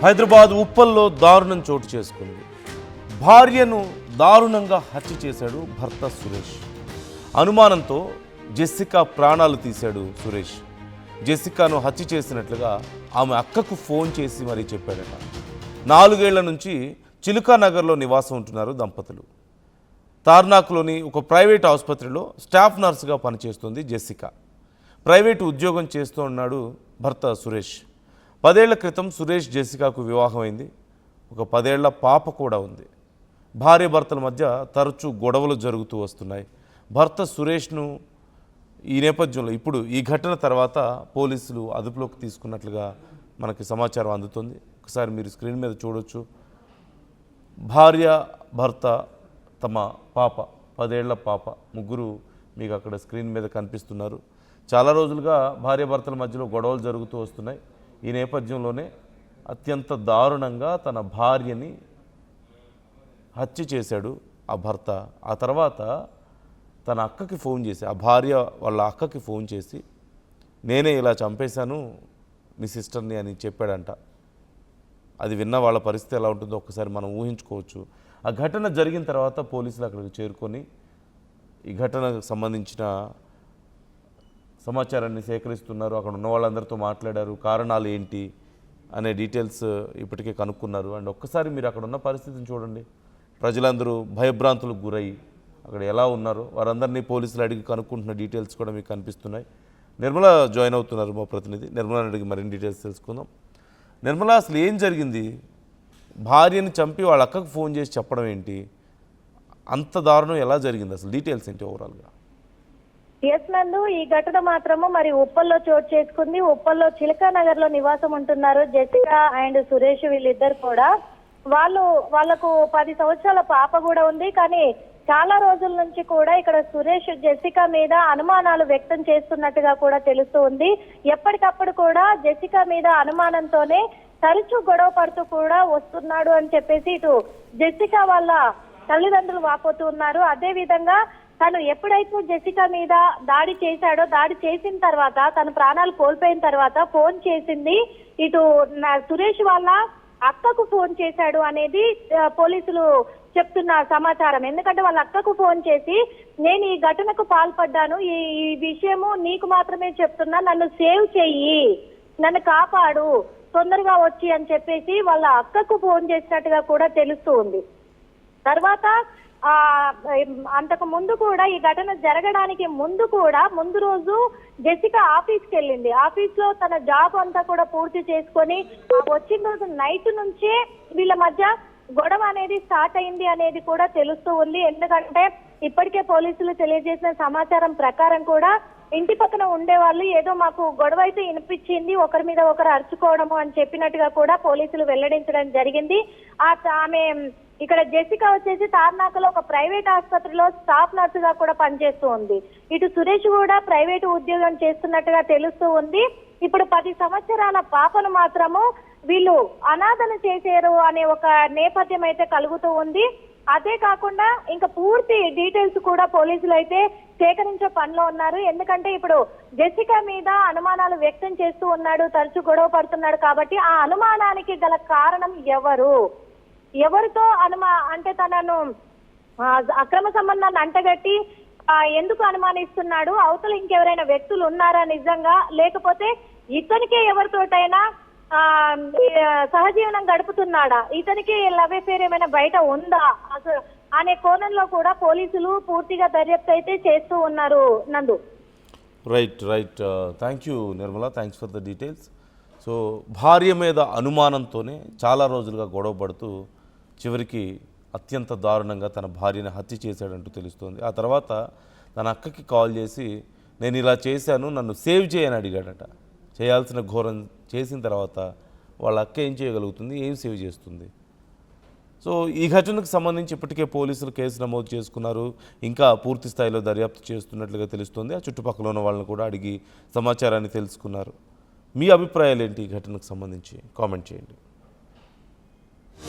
హైదరాబాద్ ఉప్పల్లో దారుణం చోటు చేసుకుంది. భార్యను దారుణంగా హత్య చేశాడు భర్త సురేష్. అనుమానంతో జెస్సికా ప్రాణాలు తీశాడు సురేష్. జెస్సికాను హత్య చేసినట్లుగా ఆమె అక్కకు ఫోన్ చేసి మరీ చెప్పాడట. 4 ఏళ్ల నుంచి చిలుకానగర్లో నివాసం ఉంటున్నారు దంపతులు. తార్నాక్లోని ఒక ప్రైవేట్ ఆసుపత్రిలో స్టాఫ్ నర్సుగా పనిచేస్తుంది జెస్సికా. ప్రైవేటు ఉద్యోగం చేస్తూ ఉన్నాడు భర్త సురేష్. 10 ఏళ్ల క్రితం సురేష్ జెస్సికాకు వివాహమైంది. ఒక 10 ఏళ్ల పాప కూడా ఉంది. భార్య భర్తల మధ్య తరచూ గొడవలు జరుగుతూ వస్తున్నాయి. భర్త సురేష్ను ఈ నేపథ్యంలో ఇప్పుడు ఈ ఘటన తర్వాత పోలీసులు అదుపులోకి తీసుకున్నట్లుగా మనకి సమాచారం అందుతుంది. ఒకసారి మీరు స్క్రీన్ మీద చూడొచ్చు. భార్య భర్త తమ పాప 10 ఏళ్ల పాప ముగ్గురు మీకు అక్కడ స్క్రీన్ మీద కనిపిస్తున్నారు. చాలా రోజులుగా భార్య భర్తల మధ్యలో గొడవలు జరుగుతూ వస్తున్నాయి. ఈ నేపథ్యంలోనే అత్యంత దారుణంగా తన భార్యని హత్య చేశాడు ఆ భర్త. ఆ తర్వాత తన అక్కకి ఫోన్ చేసి, ఆ భార్య వాళ్ళ అక్కకి ఫోన్ చేసి, నేనే ఇలా చంపేశాను మీ సిస్టర్ని అని చెప్పాడంట. అది విన్న వాళ్ళ పరిస్థితి ఎలా ఉంటుందో ఒక్కసారి మనం ఊహించుకోవచ్చు. ఆ ఘటన జరిగిన తర్వాత పోలీసులు అక్కడికి చేరుకొని ఈ ఘటనకు సంబంధించిన సమాచారాన్ని సేకరిస్తున్నారు. అక్కడ ఉన్న వాళ్ళందరితో మాట్లాడారు. కారణాలు ఏంటి అనే డీటెయిల్స్ ఇప్పటికే కనుక్కున్నారు. అండ్ ఒక్కసారి మీరు అక్కడ ఉన్న పరిస్థితిని చూడండి. ప్రజలందరూ భయభ్రాంతులకు గురై అక్కడ ఎలా ఉన్నారో వారందరినీ పోలీసులు అడిగి కనుక్కుంటున్న డీటెయిల్స్ కూడా మీకు కనిపిస్తున్నాయి. నిర్మల జాయిన్ అవుతున్నారు మా ప్రతినిధి. నిర్మలని అడిగి మరిన్ని డీటెయిల్స్ తెలుసుకుందాం. నిర్మల, అసలు ఏం జరిగింది? భార్యని చంపి వాళ్ళ అక్కకు ఫోన్ చేసి చెప్పడం ఏంటి? అంత దారుణం ఎలా జరిగింది? అసలు డీటెయిల్స్ ఏంటి ఓవరాల్గా? ఎస్ నందు, ఈ ఘటన మాత్రము మరి ఉప్పల్లో చోటు చేసుకుంది. ఉప్పల్లో చిలకానగర్ లో నివాసం ఉంటున్నారు జెసికా అండ్ సురేష్. వీళ్ళిద్దరు కూడా వాళ్ళకు 10 సంవత్సరాల పాప కూడా ఉంది. కానీ చాలా రోజుల నుంచి కూడా ఇక్కడ సురేష్ జెసికా మీద అనుమానాలు వ్యక్తం చేస్తున్నట్టుగా కూడా తెలుస్తూ ఉంది. ఎప్పటికప్పుడు కూడా జెసికా మీద అనుమానంతోనే తరచూ గొడవ పడుతూ కూడా వస్తున్నాడు అని చెప్పేసి ఇటు జెసికా వాళ్ళ తల్లిదండ్రులు వాపోతూ ఉన్నారు. అదే విధంగా తను ఎప్పుడైతే జెసికా మీద దాడి చేశాడో, దాడి చేసిన తర్వాత తన ప్రాణాలు కోల్పోయిన తర్వాత ఫోన్ చేసింది ఇటు సురేష్ వాళ్ళ అక్కకు ఫోన్ చేశాడు అనేది పోలీసులు చెప్తున్న సమాచారం. ఎందుకంటే వాళ్ళ అక్కకు ఫోన్ చేసి, నేను ఈ ఘటనకు పాల్పడ్డాను, ఈ విషయము నీకు మాత్రమే చెప్తున్నా, నన్ను సేవ్ చెయ్యి, నన్ను కాపాడు, తొందరగా వచ్చి అని చెప్పేసి వాళ్ళ అక్కకు ఫోన్ చేసినట్టుగా కూడా తెలుస్తూ ఉంది. తర్వాత అంతకు ముందు కూడా ఈ ఘటన జరగడానికి ముందు రోజు జెసికా ఆఫీస్కి వెళ్ళింది. ఆఫీస్ లో తన జాబ్ అంతా కూడా పూర్తి చేసుకొని వచ్చిన రోజు నైట్ నుంచే వీళ్ళ మధ్య గొడవ అనేది స్టార్ట్ అయింది అనేది కూడా తెలుస్తూ ఉంది. ఎందుకంటే ఇప్పటికే పోలీసులు తెలియజేసిన సమాచారం ప్రకారం కూడా ఇంటి పక్కన ఉండేవాళ్ళు ఏదో మాకు గొడవ అయితే వినిపించింది, ఒకరి మీద ఒకరు అరుచుకోవడము అని చెప్పినట్టుగా కూడా పోలీసులు వెల్లడించడం జరిగింది. ఆమె ఇక్కడ జెసికా వచ్చేసి తార్నాకలో ఒక ప్రైవేట్ ఆసుపత్రిలో స్టాఫ్ నర్సుగా కూడా పనిచేస్తూ ఉంది. ఇటు సురేష్ కూడా ప్రైవేటు ఉద్యోగం చేస్తున్నట్టుగా తెలుస్తూ ఉంది. ఇప్పుడు 10 సంవత్సరాల పాపను మాత్రము వీళ్ళు అనాథన చేశారు అనే ఒక నేపథ్యం అయితే కలుగుతూ ఉంది. అదే కాకుండా ఇంకా పూర్తి డీటెయిల్స్ కూడా పోలీసులు అయితే సేకరించే పనిలో ఉన్నారు. ఎందుకంటే ఇప్పుడు జెసికా మీద అనుమానాలు వ్యక్తం చేస్తూ ఉన్నాడు, తరచూ గొడవ పడుతున్నాడు. కాబట్టి ఆ అనుమానానికి గల కారణం ఎవరితో అంటే తనను అక్రమ సంబంధాన్ని అంటగట్టి ఎందుకు అనుమానిస్తున్నాడు, అవతల ఇంకెవరైనా వ్యక్తులు ఉన్నారా నిజంగా, లేకపోతే ఇతనికే ఎవరితోటైనా సహజీవనం గడుపుతున్నాడా, ఇతనికి లవ్ అఫేర్ ఏమైనా బయట ఉందా అనే కోణంలో కూడా పోలీసులు పూర్తిగా దర్యాప్తు అయితే చేస్తూ ఉన్నారు. నందు, right. Thank you Nirmala, thanks for the details. So భార్య మీద అనుమానంతోనే చాలా రోజులుగా గొడవ పడుతూ చివరికి అత్యంత దారుణంగా తన భార్యని హత్య చేశాడంటూ తెలుస్తోంది. ఆ తర్వాత తన అక్కకి కాల్ చేసి, నేను ఇలా చేశాను, నన్ను సేవ్ చేయని అడిగాడట. చేయాల్సిన ఘోరం చేసిన తర్వాత వాళ్ళ అక్క ఏం చేయగలుగుతుంది, ఏం సేవ్ చేస్తుంది? సో ఈ ఘటనకు సంబంధించి ఇప్పటికే పోలీసులు కేసు నమోదు చేసుకున్నారు. ఇంకా పూర్తి స్థాయిలో దర్యాప్తు చేస్తున్నట్లుగా తెలుస్తోంది. ఆ చుట్టుపక్కల ఉన్న వాళ్ళని కూడా అడిగి సమాచారాన్ని తెలుసుకున్నారు. మీ అభిప్రాయాలు ఏంటి ఈ ఘటనకు సంబంధించి? కామెంట్ చేయండి.